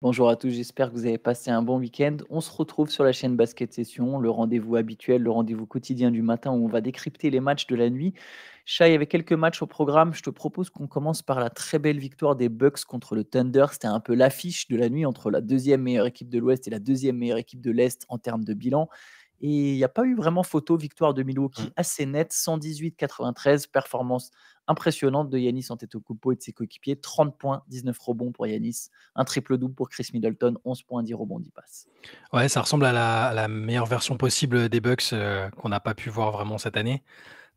Bonjour à tous, j'espère que vous avez passé un bon week-end. On se retrouve sur la chaîne Basket Session, le rendez-vous habituel, le rendez-vous quotidien du matin où on va décrypter les matchs de la nuit. Chat, il y avait quelques matchs au programme. Je te propose qu'on commence par la très belle victoire des Bucks contre le Thunder. C'était un peu l'affiche de la nuit entre la deuxième meilleure équipe de l'Ouest et la deuxième meilleure équipe de l'Est en termes de bilan. Et il n'y a pas eu vraiment photo, victoire de Milwaukee Mmh. assez nette, 118-93, performance impressionnante de Yanis Antetokounmpo et de ses coéquipiers, 30 points, 19 rebonds pour Yanis, un triple-double pour Chris Middleton, 11 points, 10 rebonds, 10 passes. Ouais, ça ressemble à la meilleure version possible des Bucks, qu'on n'a pas pu voir vraiment cette année.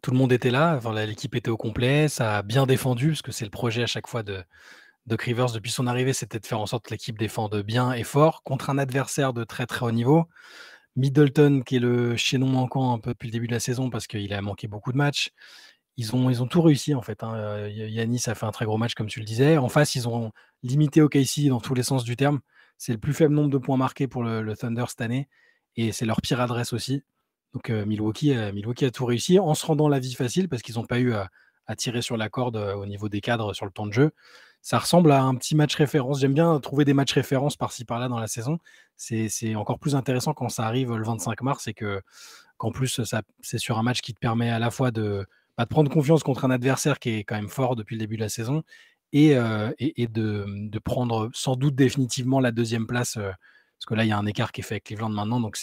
Tout le monde était là, enfin l'équipe était au complet, ça a bien défendu parce que c'est le projet à chaque fois de Doc Rivers depuis son arrivée, c'était de faire en sorte que l'équipe défende bien et fort contre un adversaire de très, très haut niveau. Middleton qui est le chaînon manquant un peu depuis le début de la saison parce qu'il a manqué beaucoup de matchs. Ils ont tout réussi en fait, hein, Giannis a fait un très gros match comme tu le disais. En face, ils ont limité OKC dans tous les sens du terme. C'est le plus faible nombre de points marqués pour le Thunder cette année et c'est leur pire adresse aussi. Donc Milwaukee a tout réussi en se rendant la vie facile parce qu'ils n'ont pas eu à tirer sur la corde, au niveau des cadres sur le temps de jeu. Ça ressemble à un petit match référence. J'aime bien trouver des matchs références par-ci par-là dans la saison. C'est encore plus intéressant quand ça arrive le 25 mars et qu'en plus c'est sur un match qui te permet à la fois de prendre confiance contre un adversaire qui est quand même fort depuis le début de la saison et de prendre sans doute définitivement la deuxième place, parce que là, il y a un écart qui est fait avec Cleveland maintenant, donc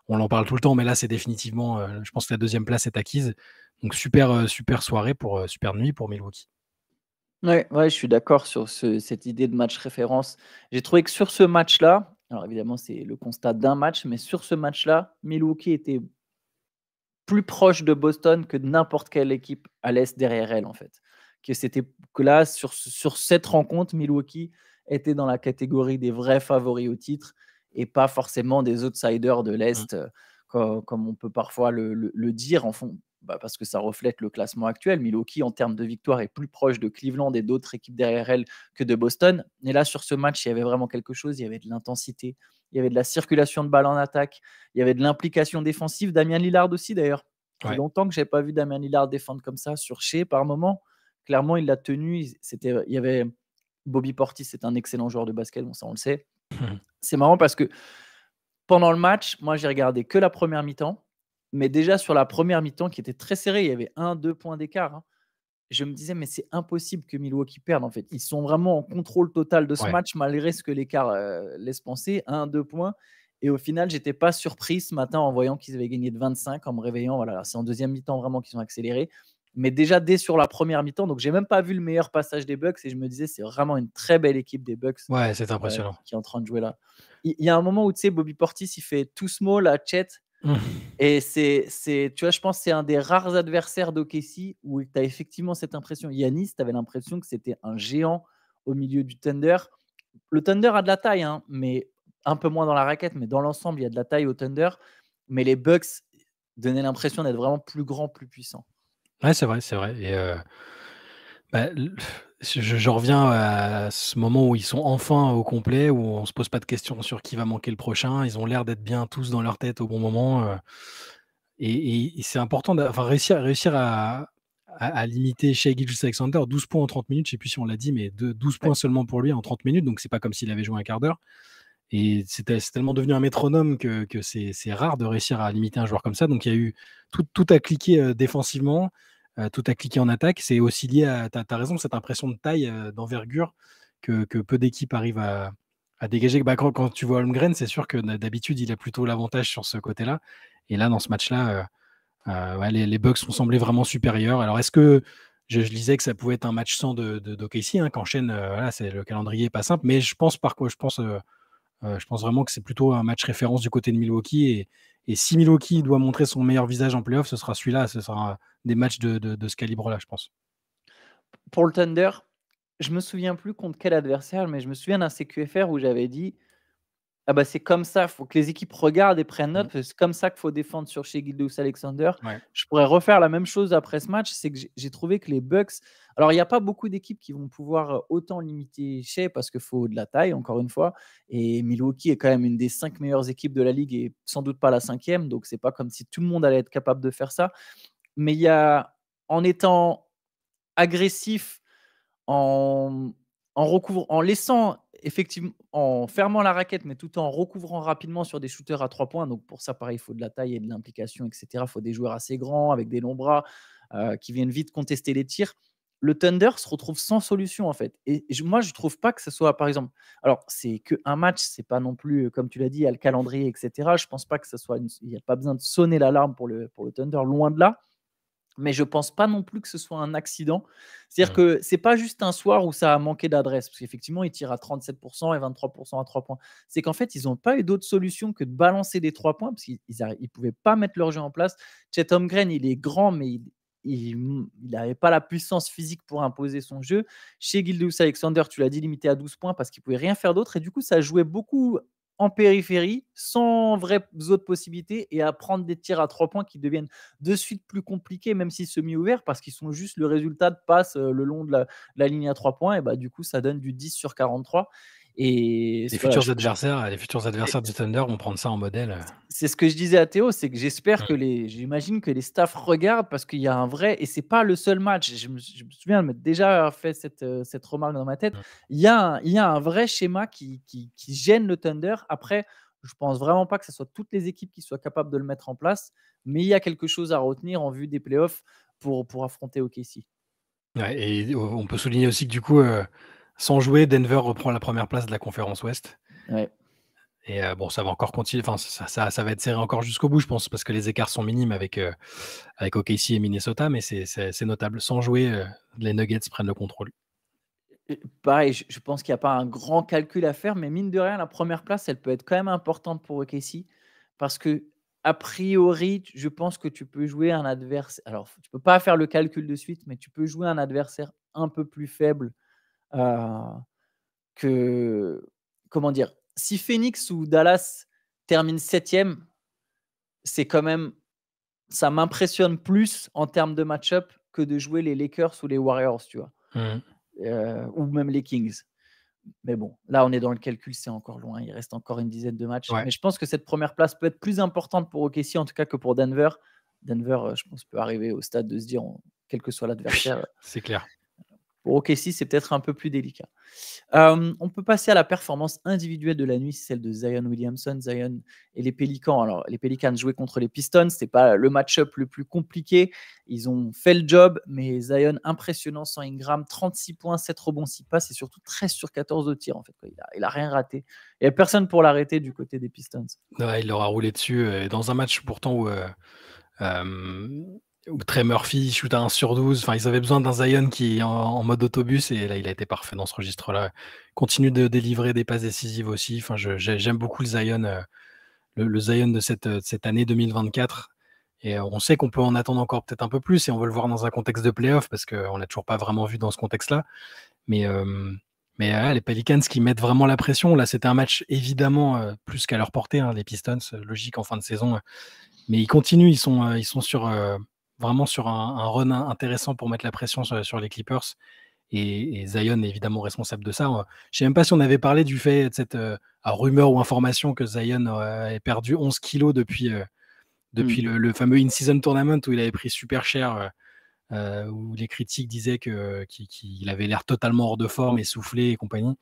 on en parle tout le temps, mais là, c'est définitivement, je pense que la deuxième place est acquise. Donc super soirée super nuit pour Milwaukee. Ouais, ouais, je suis d'accord sur cette idée de match référence. J'ai trouvé que sur ce match-là, alors évidemment, c'est le constat d'un match, mais sur ce match-là, Milwaukee était plus proche de Boston que de n'importe quelle équipe à l'Est derrière elle, en fait. Que là, sur cette rencontre, Milwaukee était dans la catégorie des vrais favoris au titre et pas forcément des outsiders de Mmh. l'Est, comme on peut parfois le dire, en fond, parce que ça reflète le classement actuel. Milwaukee, en termes de victoire, est plus proche de Cleveland et d'autres équipes derrière elle que de Boston. Et là, sur ce match, il y avait vraiment quelque chose. Il y avait de l'intensité, il y avait de la circulation de balles en attaque, il y avait de l'implication défensive. Damien Lillard aussi, d'ailleurs. Ça fait Ouais. longtemps que je n'avais pas vu Damien Lillard défendre comme ça sur Shea par moment. Clairement, il l'a tenu. Il y avait Bobby Portis, c'est un excellent joueur de basket, bon, ça on le sait. C'est marrant parce que pendant le match, moi j'ai regardé que la première mi-temps, mais déjà sur la première mi-temps qui était très serrée, il y avait 1-2 points d'écart, hein. Je me disais, mais c'est impossible que Milwaukee perde en fait. Ils sont vraiment en contrôle total de ce Ouais. match malgré ce que l'écart laisse penser, 1-2 points. Et au final, j'étais pas surpris ce matin en voyant qu'ils avaient gagné de 25, en me réveillant. Voilà, c'est en deuxième mi-temps vraiment qu'ils ont accéléré. Mais déjà dès sur la première mi-temps, donc j'ai même pas vu le meilleur passage des Bucks et je me disais, c'est vraiment une très belle équipe des Bucks Ouais, c'est impressionnant. qui est en train de jouer là. Il y a un moment où tu sais, Bobby Portis, il fait tout small à Chet et tu vois, je pense que c'est un des rares adversaires d'OKC où tu as effectivement cette impression. Yanis, tu avais l'impression que c'était un géant au milieu du Thunder. Le Thunder a de la taille, hein, mais un peu moins dans la raquette, mais dans l'ensemble, il y a de la taille au Thunder. Mais les Bucks donnaient l'impression d'être vraiment plus grands, plus puissants. Ouais, c'est vrai et bah, j'en reviens à ce moment où ils sont enfin au complet, où on se pose pas de questions sur qui va manquer le prochain. Ils ont l'air d'être bien tous dans leur tête au bon moment, et c'est important enfin réussir à limiter Shai Gilgeous-Alexander, 12 points en 30 minutes, je sais plus si on l'a dit, mais de 12 points Ouais. seulement pour lui en 30 minutes, donc c'est pas comme s'il avait joué un quart d'heure et c'est tellement devenu un métronome que c'est rare de réussir à limiter un joueur comme ça, donc il y a eu tout a cliqué, défensivement, tout a cliqué en attaque. C'est aussi lié à tu as raison, cette impression de taille, d'envergure que peu d'équipes arrivent à dégager. Bah, quand tu vois Holmgren, c'est sûr que d'habitude, il a plutôt l'avantage sur ce côté-là et là, dans ce match-là, ouais, les Bucks ont semblé vraiment supérieurs. Alors est-ce que je lisais que ça pouvait être un match sans d'OKC, hein, qu'enchaîne, voilà, c'est le calendrier est pas simple, mais je pense vraiment que c'est plutôt un match référence du côté de Milwaukee et si Milwaukee doit montrer son meilleur visage en playoff, ce sera celui-là, ce sera des matchs de ce calibre-là, je pense. Pour le Thunder, je me souviens plus contre quel adversaire, mais je me souviens d'un CQFR où j'avais dit: ah bah, c'est comme ça, il faut que les équipes regardent et prennent note, Mmh. parce que c'est comme ça qu'il faut défendre sur chez Gilgeous-Alexander. Ouais. Je pourrais refaire la même chose après ce match, c'est que j'ai trouvé que les Bucks, alors il y a pas beaucoup d'équipes qui vont pouvoir, autant limiter Shai parce qu'il faut de la taille, encore une fois, et Milwaukee est quand même une des 5 meilleures équipes de la ligue et sans doute pas la cinquième, donc c'est pas comme si tout le monde allait être capable de faire ça. Mais il y a en étant agressif, en en laissant effectivement en fermant la raquette, mais tout en recouvrant rapidement sur des shooters à 3 points. Donc pour ça, pareil, il faut de la taille et de l'implication, et cetera. Il faut des joueurs assez grands avec des longs bras, qui viennent vite contester les tirs. Le Thunder se retrouve sans solution, en fait. Et moi, je trouve pas que ce soit, par exemple, alors c'est qu'un match, c'est pas non plus, comme tu l'as dit, il y a le calendrier, et cetera. Je pense pas que ce soit il y a pas besoin de sonner l'alarme pour le Thunder, loin de là. Mais je pense pas non plus que ce soit un accident. C'est-à-dire Mmh. que c'est pas juste un soir où ça a manqué d'adresse, parce qu'effectivement, ils tirent à 37 et 23 à 3 points. C'est qu'en fait, ils ont pas eu d'autre solution que de balancer des 3 points, parce qu'ils pouvaient pas mettre leur jeu en place. Chet Holmgren, il est grand, mais il n'avait pas la puissance physique pour imposer son jeu. Chez Gilgeous-Alexander, tu l'as dit, limité à 12 points parce qu'il pouvait rien faire d'autre, et du coup, ça jouait beaucoup en périphérie, sans vraies autres possibilités, et à prendre des tirs à 3 points qui deviennent de suite plus compliqués, même si semi-ouverts, parce qu'ils sont juste le résultat de passes le long de la ligne à 3 points. Et bah, du coup, ça donne du 10 sur 43. Et Les voilà, futurs adversaires du Thunder vont prendre ça en modèle, c'est ce que je disais à Théo, c'est que j'espère Mmh. que j'imagine que les staffs regardent, parce qu'il y a un vrai, et c'est pas le seul match. Je me souviens de m'être déjà fait cette remarque dans ma tête. Mmh. Il y a un vrai schéma qui gêne le Thunder. Après, je pense vraiment pas que ce soit toutes les équipes qui soient capables de le mettre en place, mais il y a quelque chose à retenir en vue des playoffs pour affronter OKC. Ouais, et on peut souligner aussi que du coup, sans jouer, Denver reprend la première place de la conférence Ouest. Ouais. Et bon, ça va encore continuer, enfin ça va être serré encore jusqu'au bout, je pense, parce que les écarts sont minimes avec OKC et Minnesota, mais c'est notable. Sans jouer, les Nuggets prennent le contrôle. Et pareil, je pense qu'il y a pas un grand calcul à faire, mais mine de rien, la première place, elle peut être quand même importante pour OKC, parce qu'a priori, je pense que tu peux jouer un adversaire, alors tu peux pas faire le calcul de suite, mais tu peux jouer un adversaire un peu plus faible, heu, que comment dire? Si Phoenix ou Dallas terminent 7e, c'est quand même, ça m'impressionne plus en termes de match-up que de jouer les Lakers ou les Warriors, tu vois? Mmh. Ou même les Kings. Mais bon, là, on est dans le calcul, c'est encore loin. Il reste encore une dizaine de matchs. Ouais, Mais je pense que cette première place peut être plus importante pour OKC, en tout cas, que pour Denver. Denver, je pense, peut arriver au stade de se dire, quel que soit oui, l'adversaire. c'est clair. Pour OKC, c'est peut-être un peu plus délicat. On peut passer à la performance individuelle de la nuit, celle de Zion Williamson. Zion et les Pélicans. Alors, les Pelicans jouaient contre les Pistons. Ce n'est pas le match-up le plus compliqué. Ils ont fait le job, mais Zion, impressionnant sans Ingram. 36 points, 7 rebonds, 6 passes, et surtout 13 sur 14 de tir. En fait, il a rien raté. Il n'y a personne pour l'arrêter du côté des Pistons. Ouais, il leur a roulé dessus, dans un match pourtant où Trey Murphy shoot à 1 sur 12. Enfin, ils avaient besoin d'un Zion qui est en mode autobus, et là, il a été parfait dans ce registre-là. Continue de délivrer des passes décisives aussi. Enfin, j'aime beaucoup le Zion, le Zion de cette année 2024, et on sait qu'on peut en attendre encore peut-être un peu plus, et on veut le voir dans un contexte de play-off parce qu'on l'a toujours pas vraiment vu dans ce contexte-là. Mais les Pelicans qui mettent vraiment la pression. Là, c'était un match évidemment, plus qu'à leur portée, hein, les Pistons, logique en fin de saison, mais ils continuent, ils sont sur, vraiment sur un run intéressant pour mettre la pression sur les Clippers, et Zion est évidemment responsable de ça. Je sais même pas si on avait parlé du fait de cette, rumeur ou information que Zion, ait perdu 11 kilogrammes depuis Hmm. le fameux in-season tournament où il avait pris super cher, où les critiques disaient qu'il avait l'air totalement hors de forme, essoufflé et compagnie.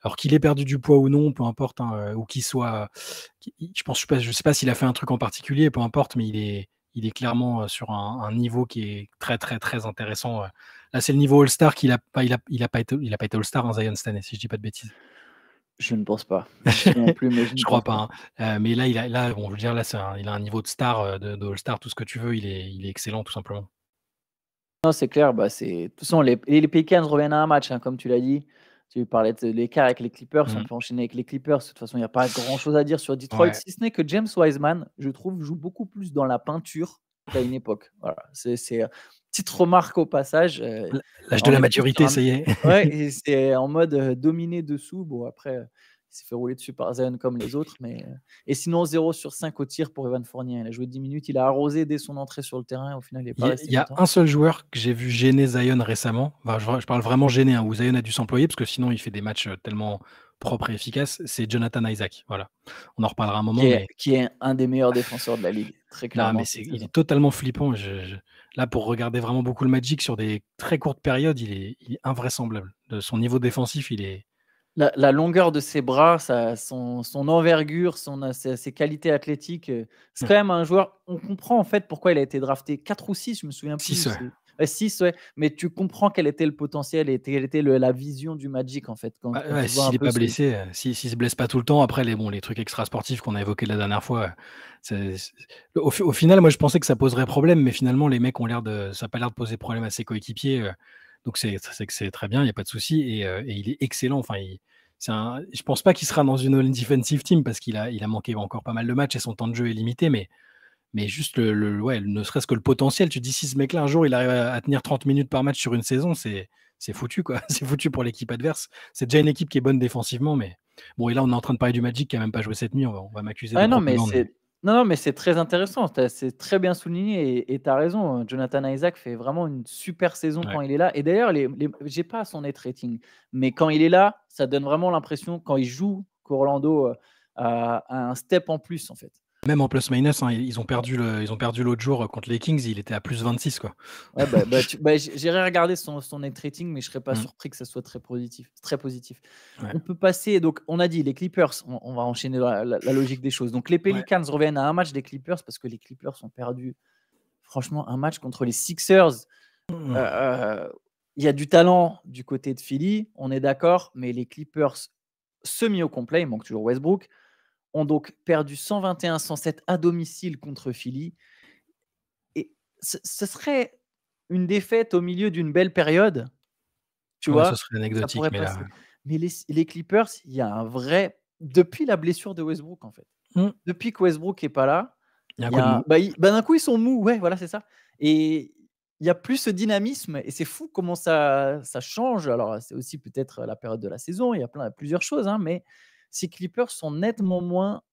Alors qu'il ait perdu du poids ou non, peu importe, hein, ou qu'il soit, je sais pas s'il a fait un truc en particulier, peu importe, mais il est clairement, sur un niveau qui est très, très, très intéressant. Là, c'est le niveau All-Star il a pas été All-Star, hein, Zion, cette année, si je dis pas de bêtises. Je ne pense pas. Je me souviens plus, mais je ne Je crois pense pas. pas, hein. Mais là, bon, je veux dire, là, il a un niveau de star, de All-Star, tout ce que tu veux, il est excellent, tout simplement. Non, c'est clair. Bah, de toute façon, les Pelicans reviennent à un match, hein, comme tu l'as dit. Tu parlais de l'écart avec les Clippers. On Mmh. peut enchaîner avec les Clippers. De toute façon, il n'y a pas grand-chose à dire sur Detroit, Ouais. si ce n'est que James Wiseman, je trouve, joue beaucoup plus dans la peinture qu'à une époque. Voilà. Petite remarque au passage. L'âge de On la est plus sur maturité, un, ça y est. ouais, et c'est en mode dominé dessous. Bon, après, il s'est fait rouler dessus par Zion comme les autres. Et sinon, 0 sur 5 au tir pour Evan Fournier. Il a joué 10 minutes. Il a arrosé dès son entrée sur le terrain. Au final, il n'est pas Il resté y a longtemps. un seul joueur que j'ai vu gêner Zion récemment. Enfin, je parle vraiment gêner, hein, où Zion a dû s'employer parce que sinon il fait des matchs, tellement propres et efficaces. C'est Jonathan Isaac, voilà. On en reparlera un moment, mais Qui est un des meilleurs défenseurs de la ligue, très non, clairement mais cette il saison. est totalement flippant. Là, pour regarder vraiment beaucoup le Magic sur des très courtes périodes, il est invraisemblable. De son niveau défensif, La longueur de ses bras, son envergure, ses qualités athlétiques, c'est Mmh. quand même un joueur on comprend en fait pourquoi il a été drafté 4 ou 6, je me souviens 6, plus, ouais. c'est 6 ouais, mais tu comprends quel était le potentiel et quelle était la vision du Magic en fait quand Ouais, quand ouais, tu vois un s'il est peu pas ce blessé, s'il se blesse pas tout le temps, après les trucs extrasportifs qu'on a évoqués la dernière fois, c'est au final, moi, je pensais que ça poserait problème, mais finalement, les mecs ont l'air de ça a pas l'air de poser problème à ses coéquipiers, donc c'est que c'est très bien, il y a pas de souci et il est excellent. Enfin, je pense pas qu'il sera dans une all defensive team parce qu'il a manqué encore pas mal de matchs et son temps de jeu est limité, mais juste ouais, ne serait-ce que le potentiel, tu te dis: «Si ce mec-là, un jour, il arrive à tenir 30 minutes par match sur une saison, c'est foutu, quoi». C'est foutu pour l'équipe adverse. C'est déjà une équipe qui est bonne défensivement, mais bon et là, on est en train de parler du Magic qui a même pas joué cette nuit, on va m'accuser de ah non, mais propagande, mais c'est non, non, mais c'est très intéressant. C'est très bien souligné et tu as raison, Jonathan Isaac fait vraiment une super saison ouais. quand il est là et d'ailleurs j'ai pas son net rating, mais quand il est là, ça donne vraiment l'impression quand il joue qu'Orlando, a un step en plus, en fait. Même en plus minus, hein, ils ont perdu l'autre jour, contre les Kings, il était à +26 quoi. Ouais, j'irai regarder son net rating, mais je serais pas Mmh, surpris que ça soit très positif, très positif. ouais. On peut passer donc on a dit les Clippers, on va enchaîner dans la logique des choses. Donc les Ouais. Pelicans reviennent à un match des Clippers parce que les Clippers ont perdu franchement un match contre les Sixers. Mmh Heu il y a du talent du côté de Philly, on est d'accord, mais les Clippers semi au complet, il manque toujours Westbrook, ont donc perdu 121-107 à domicile contre Philly et ce serait une défaite au milieu d'une belle période, tu Ouais, ce vois? serait Ça anecdotique, pourrait mais là passer. Mais les Clippers, il y a un vrai depuis la blessure de Westbrook, en fait. mmh, Depuis que Westbrook est pas là, il y a un il y coup de a mou. d'un coup, ils sont mous, ouais, voilà, c'est ça et il y a plus ce dynamisme et c'est fou comment ça change. Alors, c'est aussi peut-être la période de la saison, il y a plusieurs choses, hein, mais ces Clippers sont nettement moins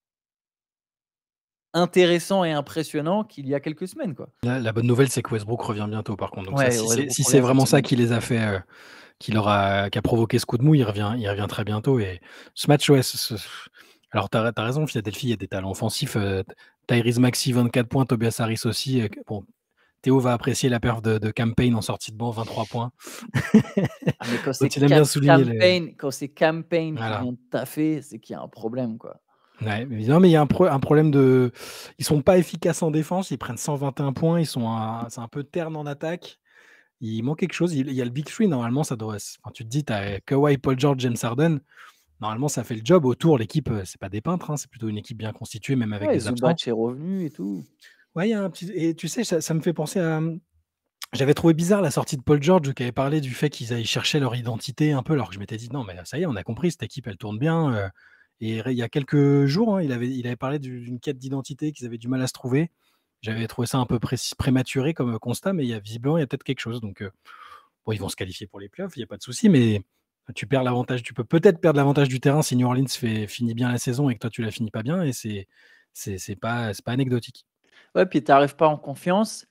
intéressants et impressionnants qu'il y a quelques semaines, quoi. La bonne nouvelle, c'est que Westbrook revient bientôt par contre, donc ça, Ouais, si c'est Westbrook si c'est revient cette vraiment ça semaine. qui les a fait, qui a provoqué ce coup de mou, il revient très bientôt et ce match, ouais, alors tu as raison, Philadelphie, il y a des talents offensifs, Tyrese Maxey 24 points, Tobias Harris aussi, bon, Théo va apprécier la perf de Cam Payne en sortie de banc, 23 points. Ah, mais Donc il aime bien souligner les Quand c'est Campaign qui voilà. vient taffer, c'est qu'il y a un problème, quoi. Ouais, mais non, mais il y a un problème de ils sont pas efficaces en défense, ils prennent 121 points, c'est un peu terne en attaque. Il manque quelque chose, il y a le Big 3 normalement ça devrait enfin, tu te dis, tu as Kawhi, Paul George, James Harden, normalement ça fait le job autour, l'équipe, c'est pas des peintres, hein, c'est plutôt une équipe bien constituée même avec Ouais, des absents. Zubac est revenu et tout. Ouais, il y a un petit et tu sais, ça me fait penser à, j'avais trouvé bizarre la sortie de Paul George qui avait parlé du fait qu'ils aillent chercher leur identité un peu, alors que je m'étais dit: «Non mais ça y est, on a compris, cette équipe elle tourne bien», et il y a quelques jours, hein, il avait parlé d'une quête d'identité, qu'ils avaient du mal à se trouver. J'avais trouvé ça un peu prématuré comme, constat, mais visiblement il y a peut-être quelque chose donc bon, ils vont se qualifier pour les playoffs, il y a pas de souci, mais tu peux peut-être perdre l'avantage du terrain si New Orleans finit bien la saison et que toi tu la finis pas bien et c'est pas anecdotique. Ouais, puis tu arrives pas en confiance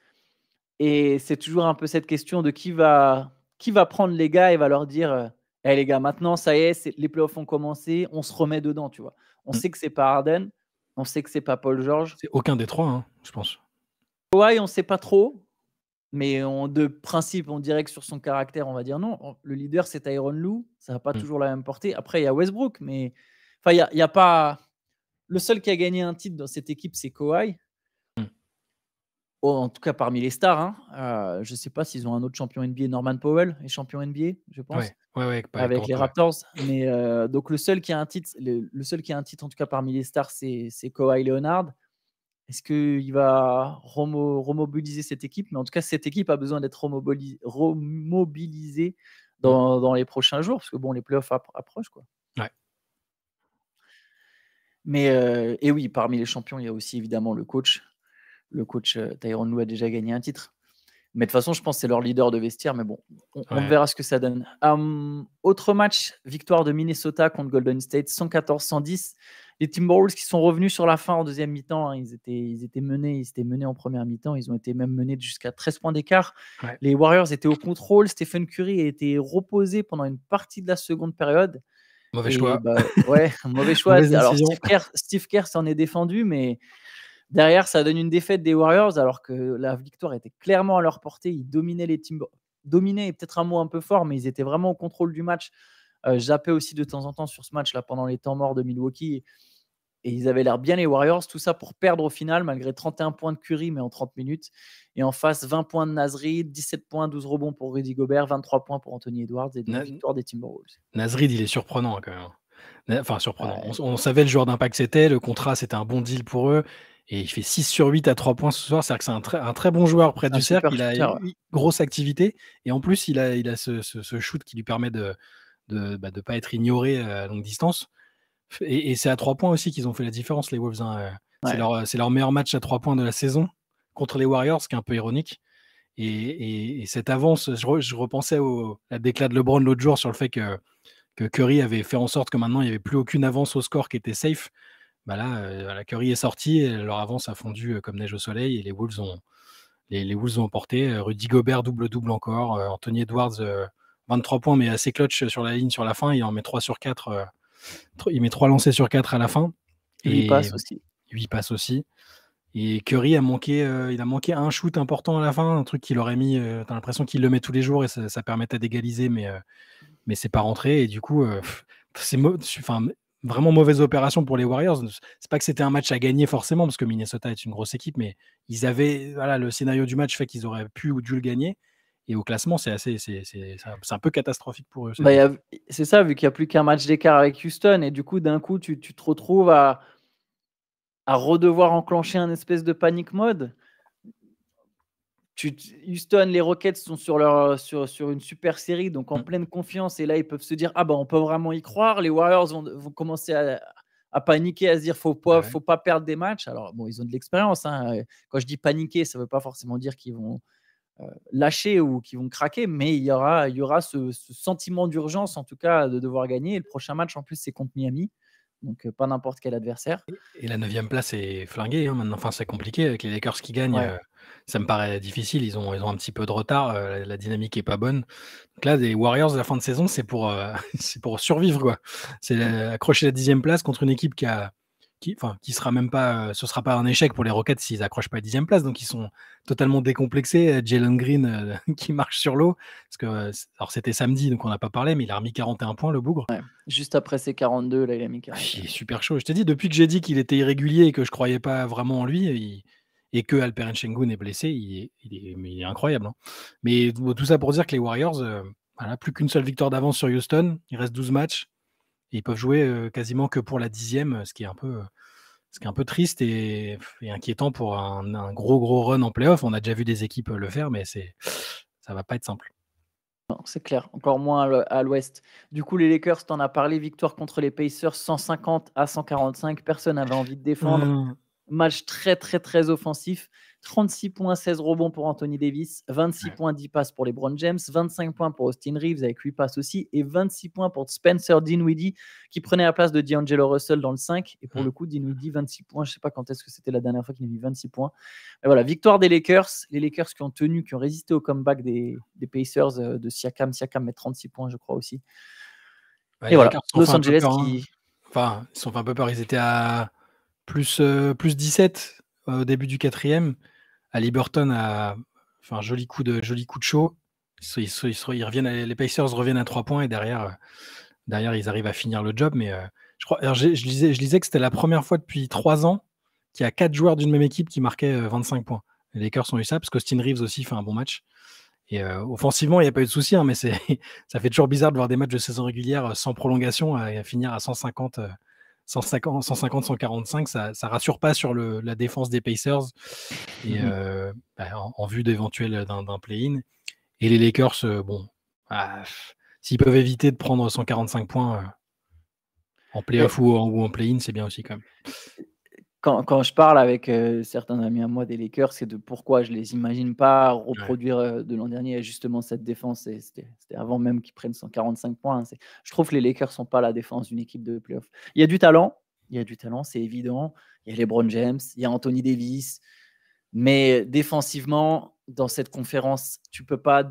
et c'est toujours un peu cette question de qui va prendre les gars et va leur dire, «Eh les gars, maintenant ça y est, les playoffs ont commencé, on se remet dedans», tu vois? On Mmh. sait que c'est pas Harden, on sait que c'est pas Paul George. C'est aucun des 3, hein, je pense. Kawhi, on sait pas trop, mais de principe, on dirait que sur son caractère, on va dire non. Le leader, c'est Tyronn Lue, ça a pas Mmh. toujours la même portée. Après, il y a Westbrook, mais enfin, il y a pas le seul qui a gagné un titre dans cette équipe, c'est Kawhi. Mmh. Oh, en tout cas parmi les stars, hein. Je ne sais pas s'ils ont un autre champion NBA, Norman Powell est champion NBA, je pense, Ouais, ouais, ouais, pas avec avec les Toronto, ouais. Raptors. Mais donc le seul qui a un titre, le seul qui a un titre en tout cas parmi les stars, c'est Kawhi Leonard. Est-ce qu'il va remobiliser cette équipe? Mais en tout cas, cette équipe a besoin d'être remobilisée Mmh. dans les prochains jours, parce que bon, les playoffs approchent, quoi. Ouais. Mais et oui, parmi les champions, il y a aussi évidemment le coach. Le coach, Tyronn Lue a déjà gagné un titre. Mais de toute façon, je pense que c'est leur leader de vestiaire, mais bon, on Ouais. verra ce que ça donne. Autre match, victoire de Minnesota contre Golden State, 114-110. Les Timberwolves qui sont revenus sur la fin en deuxième mi-temps, hein, ils étaient menés en première mi-temps, ils ont été même menés jusqu'à 13 points d'écart. Ouais. Les Warriors étaient au contrôle, Stephen Curry a été reposé pendant une partie de la seconde période Mauvais et choix, bah, ouais, mauvais choix. mauvaise Alors décision. Steve Kerr s'en est défendu, mais derrière, ça donne une défaite des Warriors alors que la victoire était clairement à leur portée. Ils dominaient les Timberwolves. Dominaient est peut-être un mot un peu fort, mais ils étaient vraiment au contrôle du match Zappais aussi de temps en temps sur ce match-là pendant les temps morts de Milwaukee. Et ils avaient l'air bien, les Warriors. Tout ça pour perdre au final, malgré 31 points de Curry, mais en 30 minutes. Et en face, 20 points de Nasri, 17 points, 12 rebonds pour Rudy Gobert, 23 points pour Anthony Edwards. Et donc, Na- victoire des Timberwolves. Nasrid, il est surprenant quand même. Enfin, surprenant. Ouais. On savait le joueur d'impact c'était, le contrat c'était un bon deal pour eux. Et il fait 6 sur 8 à 3 points ce soir. C'est-à-dire que c'est un très bon joueur près C'est un du cercle. super Il a shooter. une grosse activité. Et en plus, il a ce shoot qui lui permet de pas être ignoré à longue distance. Et c'est à 3 points aussi qu'ils ont fait la différence, les Wolves. Hein. Ouais. C'est leur meilleur match à 3 points de la saison contre les Warriors, ce qui est un peu ironique. Et cette avance, je repensais à déclat de LeBron l'autre jour sur le fait que Curry avait fait en sorte que maintenant il n'y avait plus aucune avance au score qui était safe. Bah là, voilà, Curry est sorti, et leur avance a fondu comme neige au soleil et les Wolves ont emporté. Rudy Gobert double-double encore. Anthony Edwards 23 points, mais assez clutch sur la ligne sur la fin. Il en met 3 sur 4. Il met 3 lancers sur 4 à la fin. 8 Et passes aussi. 8 passes aussi. Et Curry il a manqué un shoot important à la fin, un truc qu'il aurait mis. T'as l'impression qu'il le met tous les jours et ça permettait d'égaliser, mais c'est pas rentré. Et du coup, c'est vraiment mauvaise opération pour les Warriors. C'est pas que c'était un match à gagner forcément, parce que Minnesota est une grosse équipe, mais ils avaient le scénario du match fait qu'ils auraient pu ou dû le gagner. Et au classement, c'est un peu catastrophique pour eux. Bah, c'est ça, vu qu'il n'y a plus qu'un match d'écart avec Houston, et du coup, d'un coup, tu te retrouves à redevoir enclencher un espèce de panic mode. Houston, les Rockets sont sur une super série, donc en pleine confiance, et là, ils peuvent se dire, ah ben, on peut vraiment y croire. Les Warriors vont commencer à paniquer, à se dire, faut pas perdre des matchs. Alors, bon, ils ont de l'expérience. Hein. Quand je dis paniquer, ça ne veut pas forcément dire qu'ils vont lâcher ou qu'ils vont craquer, mais il y aura ce sentiment d'urgence, en tout cas, de devoir gagner. Et le prochain match, en plus, c'est contre Miami, donc pas n'importe quel adversaire. Et la 9e place est flinguée hein, maintenant. Enfin, c'est compliqué avec les Lakers qui gagnent. Ouais. Ça me paraît difficile. Ils ont un petit peu de retard. La dynamique est pas bonne. Donc là, des Warriors, la fin de saison, c'est pour survivre, quoi. C'est accrocher la 10e place contre une équipe qui sera même pas, ce sera pas un échec pour les Rockets s'ils accrochent pas la 10e place. Donc ils sont totalement décomplexés. Jalen Green qui marche sur l'eau. Parce que alors c'était samedi, donc on n'a pas parlé, mais il a remis 41 points, le bougre. Ouais. Juste après ses 42, là, il a mis 41. Il est super chaud. Je t'ai dit, depuis que j'ai dit qu'il était irrégulier et que je croyais pas vraiment en lui, et que Alperen Sengun est blessé, il est incroyable. Hein. Mais tout ça pour dire que les Warriors, plus qu'une seule victoire d'avance sur Houston. Il reste 12 matchs. Et ils peuvent jouer quasiment que pour la 10e, ce qui est un peu triste et inquiétant pour un gros run en playoff. On a déjà vu des équipes le faire, mais ça va pas être simple. Non, c'est clair, encore moins à l'ouest. Du coup, les Lakers, t'en as parlé, victoire contre les Pacers 150-145. Personne n'avait envie de défendre. Match très, très, très offensif. 36 points, 16 rebonds pour Anthony Davis, 26 points, 10 passes pour LeBron James, 25 points pour Austin Reeves avec 8 passes aussi, et 26 points pour Spencer Dinwiddie qui prenait la place de D'Angelo Russell dans le 5. Et pour le coup, Dinwiddie, 26 points. Je ne sais pas quand est-ce que c'était la dernière fois qu'il a mis 26 points. Et voilà, victoire des Lakers. Les Lakers qui ont résisté au comeback des Pacers de Siakam. Siakam met 36 points, je crois aussi. Ouais, et voilà, Los Angeles peur, qui. Hein. Enfin, ils sont fait un peu peur. Ils étaient à plus 17 au début du 4e. Liberton a fait un joli coup de chaud. Ils reviennent, les Pacers reviennent à 3 points et derrière ils arrivent à finir le job. Mais je crois, alors je lisais que c'était la première fois depuis 3 ans qu'il y a 4 joueurs d'une même équipe qui marquaient 25 points. Les Lakers ont eu ça parce qu'Austin Reeves aussi fait un bon match. Et offensivement, il n'y a pas eu de souci, hein, mais ça fait toujours bizarre de voir des matchs de saison régulière sans prolongation à finir à 150, 145. Ça rassure pas sur la défense des Pacers et en vue d'éventuel d'un play-in. Et les Lakers, s'ils peuvent éviter de prendre 145 points en play-off ou en play-in, c'est bien aussi quand même. Quand je parle avec certains amis à moi des Lakers, c'est de pourquoi je les imagine pas reproduire de l'an dernier justement cette défense. C'était avant même qu'ils prennent 145 points. Hein. Je trouve que les Lakers sont pas la défense d'une équipe de playoff. Il y a du talent, c'est évident. Il y a LeBron James, il y a Anthony Davis, mais défensivement, dans cette conférence, tu peux pas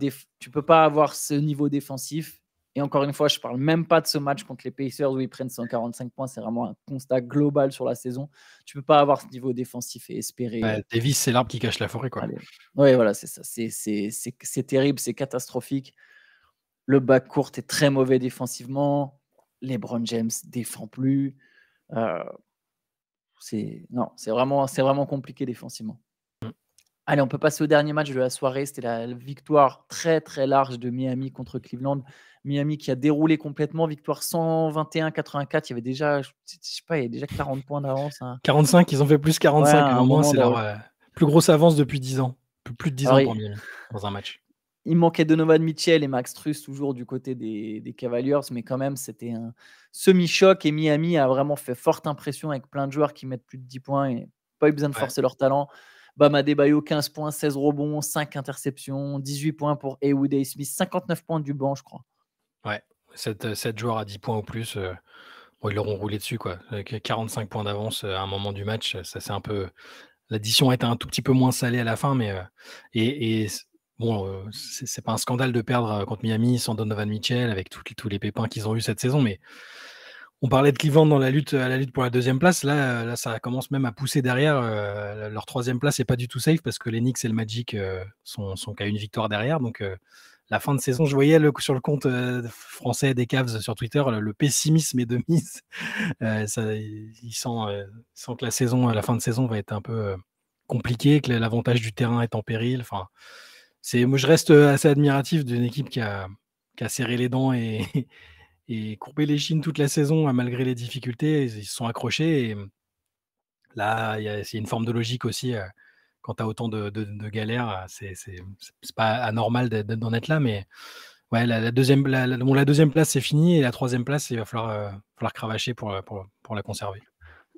avoir ce niveau défensif. Et encore une fois, je ne parle même pas de ce match contre les Pacers où ils prennent 145 points. C'est vraiment un constat global sur la saison. Tu ne peux pas avoir ce niveau défensif et espérer. Davis, c'est l'arbre qui cache la forêt. Oui, voilà, c'est ça. C'est terrible, c'est catastrophique. Le backcourt est très mauvais défensivement. LeBron James défend plus. C'est vraiment compliqué défensivement. Allez, on peut passer au dernier match de la soirée. C'était la victoire très très large de Miami contre Cleveland. Miami qui a déroulé complètement, victoire 121-84. Il y avait déjà, je sais pas, il y avait déjà 40 points d'avance. 45, ils ont fait plus 45 à un moment. C'est leur plus grosse avance depuis 10 ans. Plus de 10 ans pour Miami dans un match. Il manquait Donovan Mitchell et Max Strus toujours du côté des Cavaliers, mais quand même, c'était un semi-choc et Miami a vraiment fait forte impression avec plein de joueurs qui mettent plus de 10 points et pas eu besoin de forcer leur talent. Bam Adebayo, 15 points, 16 rebonds, 5 interceptions, 18 points pour Haywood et Smith, 59 points du banc, je crois. Ouais, 7 joueurs à 10 points ou plus, ils l'auront roulé dessus, quoi. Avec 45 points d'avance à un moment du match, ça c'est un peu. L'addition a été un tout petit peu moins salée à la fin, mais bon, c'est pas un scandale de perdre contre Miami sans Donovan Mitchell avec tous les pépins qu'ils ont eu cette saison, mais on parlait de Cleveland dans la lutte pour la deuxième place. Là, ça commence même à pousser derrière. Leur troisième place n'est pas du tout safe parce que les Knicks et le Magic sont qu'à une victoire derrière. Donc, la fin de saison, je voyais sur le compte français des Cavs sur Twitter, le pessimisme est de mise. Il sent que la fin de saison va être un peu compliquée, que l'avantage du terrain est en péril. Enfin, moi, je reste assez admiratif d'une équipe qui a serré les dents et courbé les chines toute la saison malgré les difficultés. Ils se sont accrochés. Et là, il y a une forme de logique aussi. Quand tu as autant de galères, c'est pas anormal d'en être là. Mais ouais, la deuxième place, c'est fini. Et la troisième place, il va falloir cravacher pour la conserver.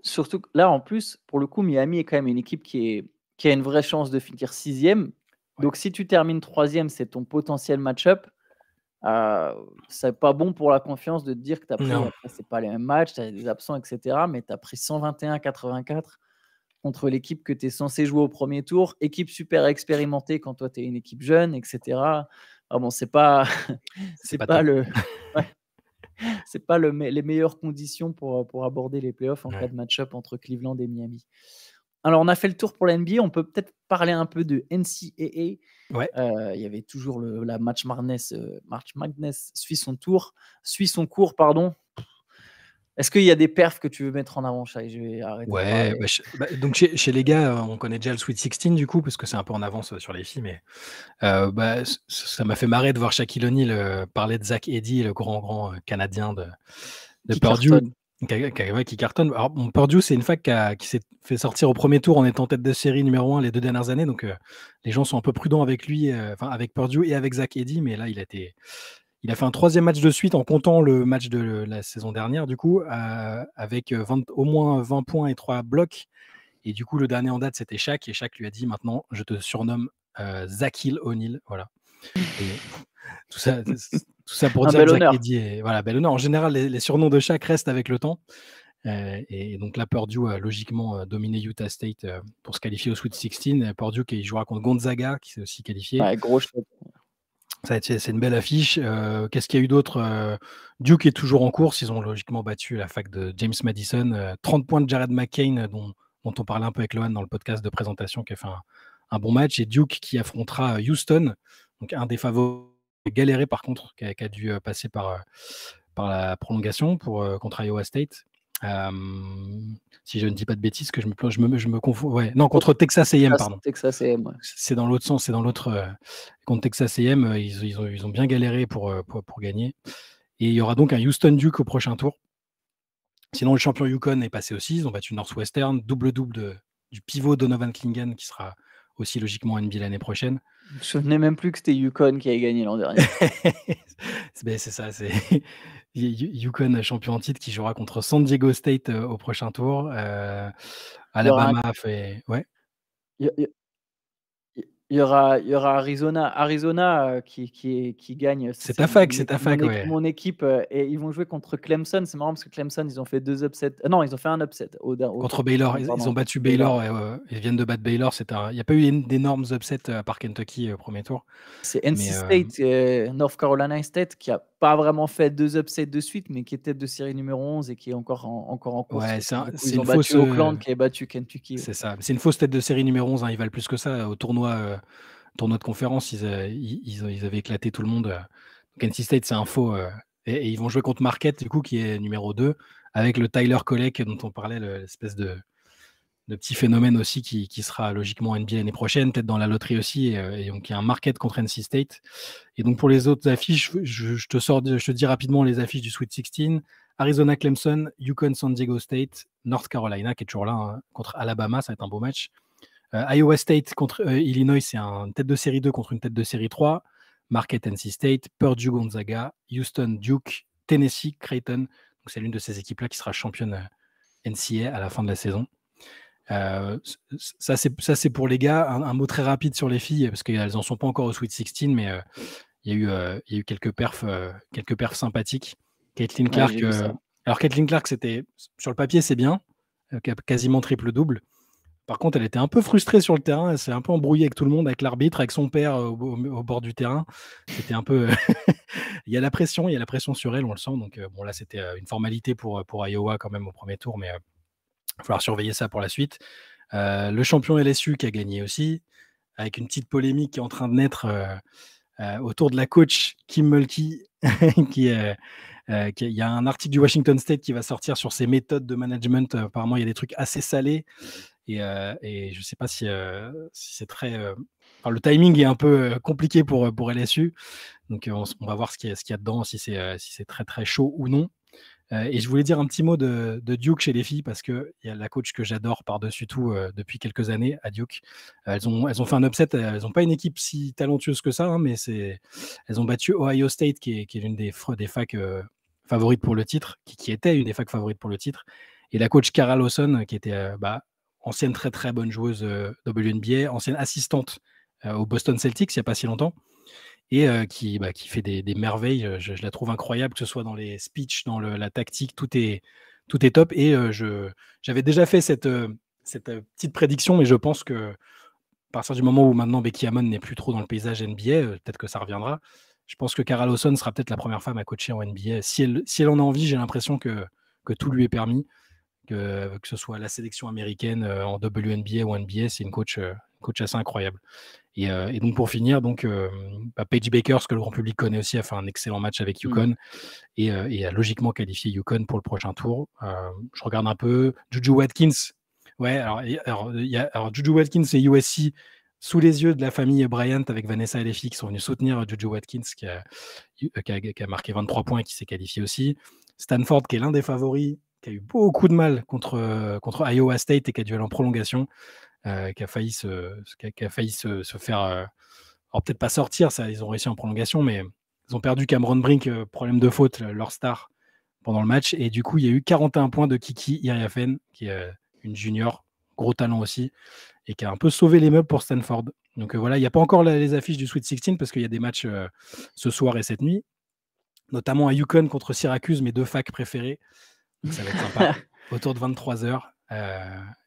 Surtout que là, en plus, pour le coup, Miami est quand même une équipe qui a une vraie chance de finir 6e. Donc, si tu termines 3e, c'est ton potentiel match-up. C'est pas bon pour la confiance de te dire que tu as pris, après, c'est pas les mêmes matchs, tu as des absents, etc. Mais tu as pris 121-84 contre l'équipe que tu es censé jouer au premier tour, équipe super expérimentée quand toi tu es une équipe jeune, etc. Bon, c'est pas les meilleures conditions pour aborder les playoffs en cas de match-up entre Cleveland et Miami. Alors, on a fait le tour pour la NBA. On peut peut-être parler un peu de NCAA. Ouais. Il y avait toujours la March Madness suit son cours, pardon. Est-ce qu'il y a des perfs que tu veux mettre en avant, Shai? Je vais arrêter de parler. Donc chez les gars, on connaît déjà le Sweet 16 du coup, parce que c'est un peu en avance sur les filles, mais ça m'a fait marrer de voir Shaquille O'Neal parler de Zach Edey, le grand Canadien de Purdue. Qui cartonne. Alors, Purdue, c'est une fac qui s'est fait sortir au premier tour en étant tête de série numéro 1 les 2 dernières années. Donc, les gens sont un peu prudents avec lui, avec Purdue et avec Zach Edey. Mais là, il a fait un 3e match de suite en comptant le match de la saison dernière, du coup, avec au moins 20 points et 3 blocs. Et du coup, le dernier en date, c'était Shaq. Et Shaq lui a dit, maintenant, je te surnomme Zakil O'Neal. Voilà. Et tout ça pour dire que Zach Edey bel honneur. En général, les surnoms de Shaq restent avec le temps. Et donc là, Purdue a logiquement dominé Utah State pour se qualifier au Sweet 16. Purdue qui jouera contre Gonzaga, qui s'est aussi qualifié. Ouais, gros choc. C'est une belle affiche. Qu'est-ce qu'il y a eu d'autre? Duke est toujours en course. Ils ont logiquement battu la fac de James Madison. 30 points de Jared McCain, dont on parlait un peu avec Lohan dans le podcast de présentation, qui a fait un bon match. Et Duke qui affrontera Houston, donc un des favoris. Galéré par contre, qui a dû passer par la prolongation contre Iowa State. Si je ne dis pas de bêtises, que je me confonds. Ouais, non, contre Texas A&M, pardon. Texas A&M, ouais. C'est dans l'autre sens, c'est dans l'autre. Contre Texas A&M, ils ont bien galéré pour gagner. Et il y aura donc un Houston Duke au prochain tour. Sinon, le champion Yukon est passé aussi. Ils ont battu Northwestern, double-double du pivot Donovan Clingan, qui sera aussi logiquement NBA l'année prochaine. Je ne me souvenais même plus que c'était Yukon qui avait gagné l'an dernier. C'est ça, c'est Yukon champion en titre qui jouera contre San Diego State au prochain tour. Alabama a fait... Ouais. Il y aura Arizona qui gagne. C'est ta fac, ouais. Mon équipe, et ils vont jouer contre Clemson. C'est marrant parce que Clemson, ils ont fait 2 upsets. Non, ils ont fait un upset. Contre Baylor. Ils ont battu Baylor. Ils viennent de battre Baylor. Il n'y a pas eu d'énormes upsets à part Kentucky au premier tour. C'est NC State, North Carolina State, qui n'a pas vraiment fait 2 upsets de suite, mais qui est tête de série numéro 11 et qui est encore en course. Ouais, ils ont battu Oakland, qui a battu Kentucky. C'est ça. C'est une fausse tête de série numéro 11. Ils valent plus que ça. Au tournoi de conférence, ils avaient éclaté tout le monde. Donc NC State, c'est un faux. Et ils vont jouer contre Marquette, du coup, qui est numéro 2, avec le Tyler Kolek dont on parlait, l'espèce de petit phénomène aussi qui sera logiquement NBA l'année prochaine, peut-être dans la loterie aussi. Et donc, il y a un Marquette contre NC State. Et donc, pour les autres affiches, je te dis rapidement les affiches du Sweet 16. Arizona Clemson, Yukon San Diego State, North Carolina, qui est toujours là, hein, contre Alabama, ça va être un beau match. Iowa State contre Illinois, c'est un tête de série 2 contre une tête de série 3. Marquette NC State, Purdue Gonzaga, Houston Duke, Tennessee Creighton. Donc, c'est l'une de ces équipes-là qui sera championne NCAA à la fin de la saison. Ça c'est pour les gars. Un mot très rapide sur les filles, parce qu'elles n'en sont pas encore au Sweet 16, mais il y a eu quelques perfs sympathiques. Caitlin Clark, alors Caitlin Clark, c'était sur le papier, c'est bien, quasiment triple-double. Par contre, elle était un peu frustrée sur le terrain, elle s'est un peu embrouillée avec tout le monde, avec l'arbitre, avec son père au bord du terrain. C'était un peu... il y a la pression sur elle, on le sent. Donc bon, là, c'était une formalité pour Iowa quand même au premier tour, mais il va falloir surveiller ça pour la suite. Le champion LSU qui a gagné aussi, avec une petite polémique qui est en train de naître autour de la coach Kim Mulkey, il y a un article du Washington State qui va sortir sur ses méthodes de management. Apparemment, il y a des trucs assez salés. Et je ne sais pas si c'est très... le timing est un peu compliqué pour LSU. Donc, on va voir ce qu'il y a dedans, si c'est très, très chaud ou non. Et je voulais dire un petit mot de Duke chez les filles, parce qu'il y a la coach que j'adore par-dessus tout depuis quelques années à Duke. Elles ont fait un upset. Elles n'ont pas une équipe si talentueuse que ça, hein, mais elles ont battu Ohio State, qui est l'une des facs favorites pour le titre, qui était une des facs favorites pour le titre. Et la coach Cara Lawson, qui était ancienne très très bonne joueuse WNBA, ancienne assistante au Boston Celtics il n'y a pas si longtemps, et qui fait des merveilles. Je la trouve incroyable, que ce soit dans les speeches, dans la tactique, tout est top. Et j'avais déjà fait cette petite prédiction, mais je pense que à partir du moment où maintenant Becky Hammon n'est plus trop dans le paysage NBA, peut-être que ça reviendra. Je pense que Cara Lawson sera peut-être la première femme à coacher en NBA. Si elle en a envie, j'ai l'impression que tout lui est permis. Que ce soit la sélection américaine en WNBA ou NBA, c'est une coach assez incroyable. Et donc pour finir, Paige Baker, ce que le grand public connaît aussi, a fait un excellent match avec UConn et a logiquement qualifié UConn pour le prochain tour. Je regarde un peu Juju Watkins. Ouais, alors Juju Watkins et USC sous les yeux de la famille Bryant, avec Vanessa et les filles qui sont venues soutenir Juju Watkins, qui a marqué 23 points et qui s'est qualifié aussi. Stanford, qui est l'un des favoris, qui a eu beaucoup de mal contre Iowa State et qui a dû aller en prolongation, qui a failli se faire... alors peut-être pas sortir, ça, ils ont réussi en prolongation, mais ils ont perdu Cameron Brink, problème de faute, leur star, pendant le match. Et du coup, il y a eu 41 points de Kiki Iriafen, qui est une junior, gros talent aussi, et qui a un peu sauvé les meubles pour Stanford. Donc voilà, il n'y a pas encore les affiches du Sweet 16, parce qu'il y a des matchs ce soir et cette nuit, notamment à UConn contre Syracuse, mes deux facs préférés. Donc ça va être sympa, autour de 23h.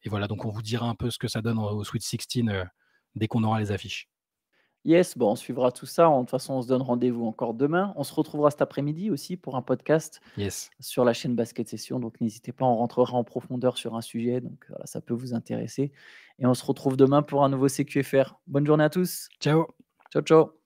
Et voilà, donc on vous dira un peu ce que ça donne au Sweet 16 dès qu'on aura les affiches. Yes, bon, on suivra tout ça. De toute façon, on se donne rendez-vous encore demain. On se retrouvera cet après-midi aussi pour un podcast sur la chaîne Basket Session. Donc n'hésitez pas, on rentrera en profondeur sur un sujet. Donc voilà, ça peut vous intéresser. Et on se retrouve demain pour un nouveau CQFR. Bonne journée à tous. Ciao. Ciao, ciao.